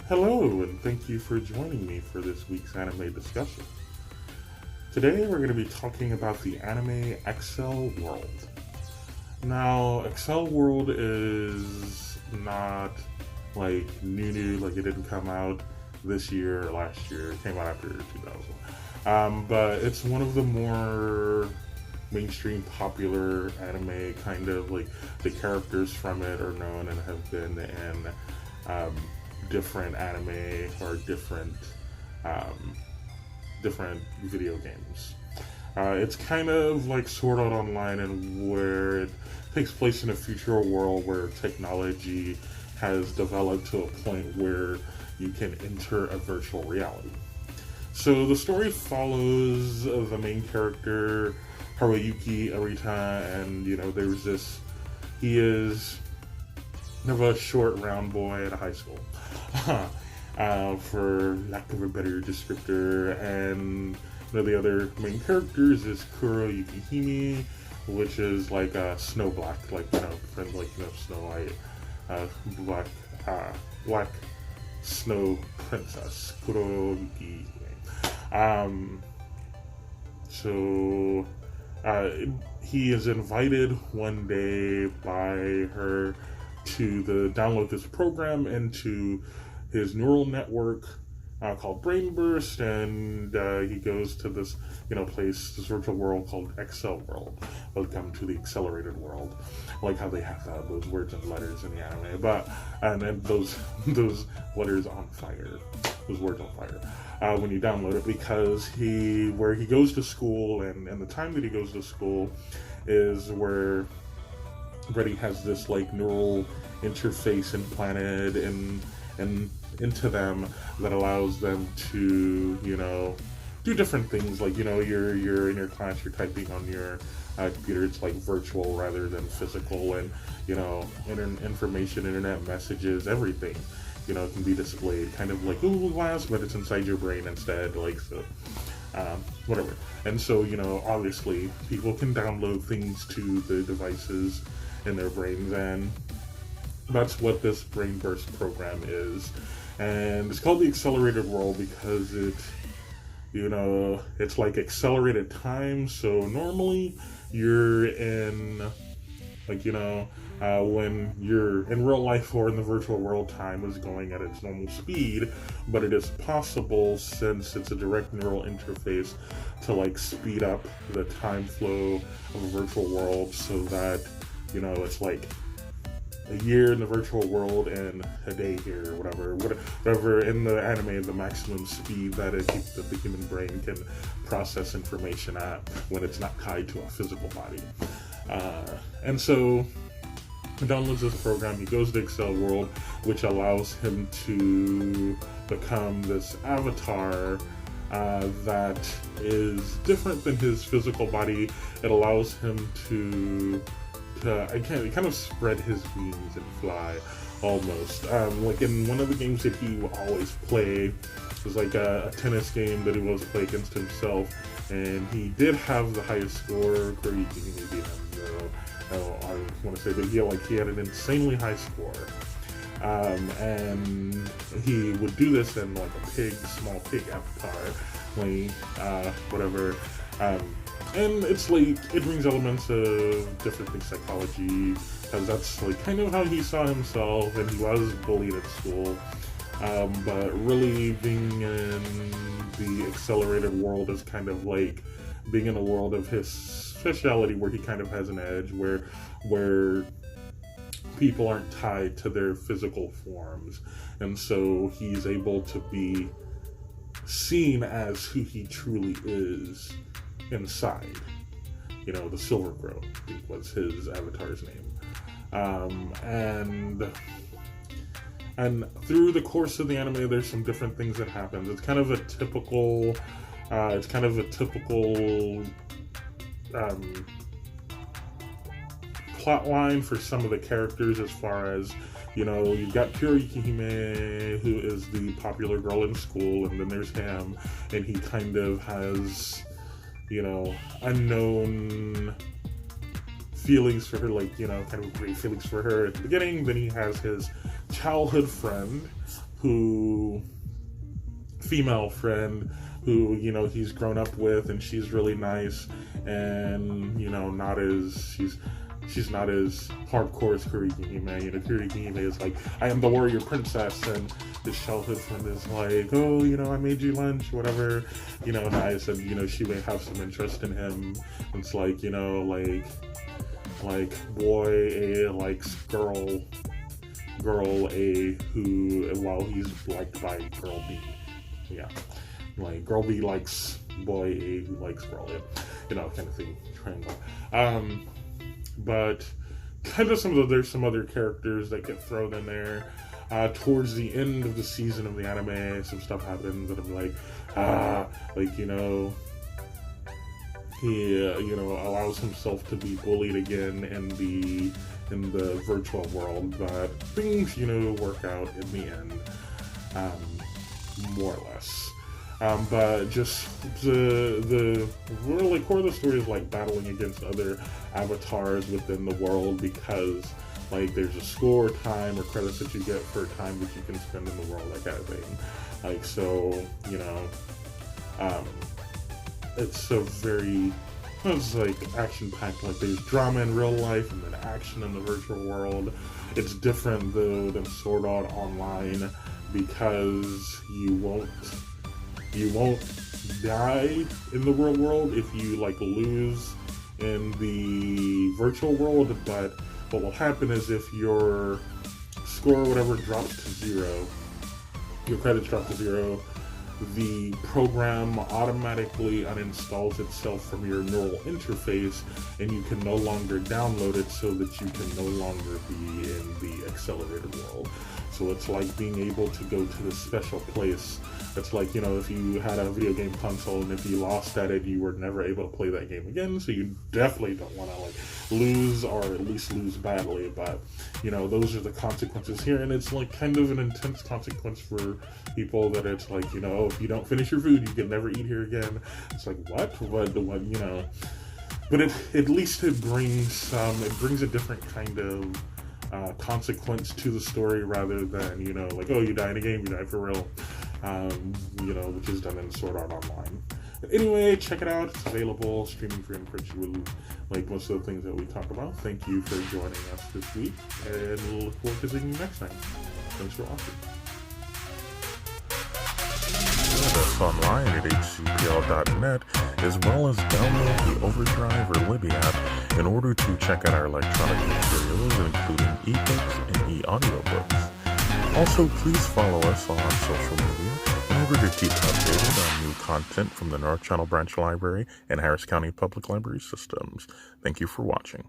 Hello, and thank you for joining me for this week's anime discussion. Today we're going to be talking about the anime Accel World. Now, Accel World is not like new, like it didn't come out this year or last year. It came out after 2000. But it's one of the more mainstream popular anime, kind of like the characters from it are known and have been in different anime or different video games. It's kind of like Sword Art Online, and where it takes place in a future world where technology has developed to a point where you can enter a virtual reality. So the story follows the main character Haruyuki Arita, and there's this. He is kind of a short, round boy at a high school, for lack of a better descriptor. And one of the other main characters is Kuro Yukihime, which is like a snow black, Snow White, black snow princess, Kuro Yukihime. So he is invited one day by her to download this program into his neural network called Brain Burst, and he goes to this place, this virtual world called Accel World. Welcome to the accelerated world. I like how they have those words and letters in the anime, and then those letters on fire, those words on fire when you download it, because where he goes to school, and the time that he goes to school is where Reddy has this like neural interface implanted into them that allows them to do different things. Like you're in your class, you're typing on your computer. It's like virtual rather than physical, and information, internet messages, everything can be displayed kind of like Google Glass, but it's inside your brain instead, like so. Whatever. And so obviously people can download things to the devices in their brains, and that's what this Brain Burst program is. And it's called the Accelerated World because it's like accelerated time. So normally you're in when you're in real life or in the virtual world, time is going at its normal speed, but it is possible, since it's a direct neural interface, to like speed up the time flow of a virtual world, so that it's like a year in the virtual world and a day here, or whatever in the anime, the maximum speed that the human brain can process information at when it's not tied to a physical body. And so he downloads this program, he goes to Accel World, which allows him to become this avatar that is different than his physical body. It allows him to kind of spread his wings and fly, almost. Like in one of the games that he will always play, it was like a tennis game that he was play against himself, and he did have the highest score. He beat him, I want to say, but he had an insanely high score. And he would do this in like a small pig avatar, like whatever. And it's like, it brings elements of different things, psychology, because that's like kind of how he saw himself, and he was bullied at school. But really being in the accelerated world is kind of like being in a world of his speciality, where he kind of has an edge, where people aren't tied to their physical forms, and so he's able to be seen as who he truly is inside. The Silver Crow, I think, was his avatar's name. And through the course of the anime, there's some different things that happen. It's kind of a typical plot line for some of the characters, as far as you've got Kuro Yukihime, who is the popular girl in school, and then there's him, and he kind of has unknown feelings for her, kind of great feelings for her at the beginning. Then he has his childhood friend, female friend who, you know, he's grown up with, and she's really nice, and, you know, she's not as hardcore as Kurigime. You know, Kurigime is like, I am the warrior princess, and his childhood friend is like, oh, you know, I made you lunch, whatever, you know, nice, and, you know, she may have some interest in him. It's like, you know, like boy A likes girl A, who, while he's liked by girl B. Yeah. Like, girl B likes boy A, who likes girl A. You know, kind of thing. Triangle. But kind of there's some other characters that get thrown in there. Towards the end of the season of the anime, some stuff happens that I'm like, you know, he, you know, allows himself to be bullied again in the virtual world, but things, you know, work out in the end, more or less. But just the really core of the story is like battling against other avatars within the world, because like there's a score time or credits that you get for time that you can spend in the world, that kind of thing. Like, so, you know, it's like action packed. Like, there's drama in real life and then action in the virtual world. It's different though than Sword Art Online, because you won't die in the real world if you like lose in the virtual world. But what will happen is, if your score or whatever drops to 0, your credits drop to 0, the program automatically uninstalls itself from your neural interface, and you can no longer download it, so that you can no longer be in the accelerated world. So it's like being able to go to this special place. It's like, you know, if you had a video game console and if you lost at it, you were never able to play that game again. So you definitely don't want to like lose, or at least lose badly. But, you know, those are the consequences here. And it's like kind of an intense consequence for people, that it's like, you know, if you don't finish your food, you can never eat here again. It's like, what, you know, but at least it brings a different kind of consequence to the story, rather than, you know, like, oh, you die in a game, you die for real, you know, which is done in Sword Art Online. But anyway, check it out. It's available, streaming free on Crunchyroll, like most of the things that we talk about. Thank you for joining us this week, and we'll look forward to seeing you next time. Thanks for watching. Visit us online at hcpl.net, as well as download the Overdrive or Libby app in order to check out our electronic materials, including ebooks and e-audiobooks. Also, please follow us on social media in order to keep updated on new content from the North Channel Branch Library and Harris County Public Library Systems. Thank you for watching.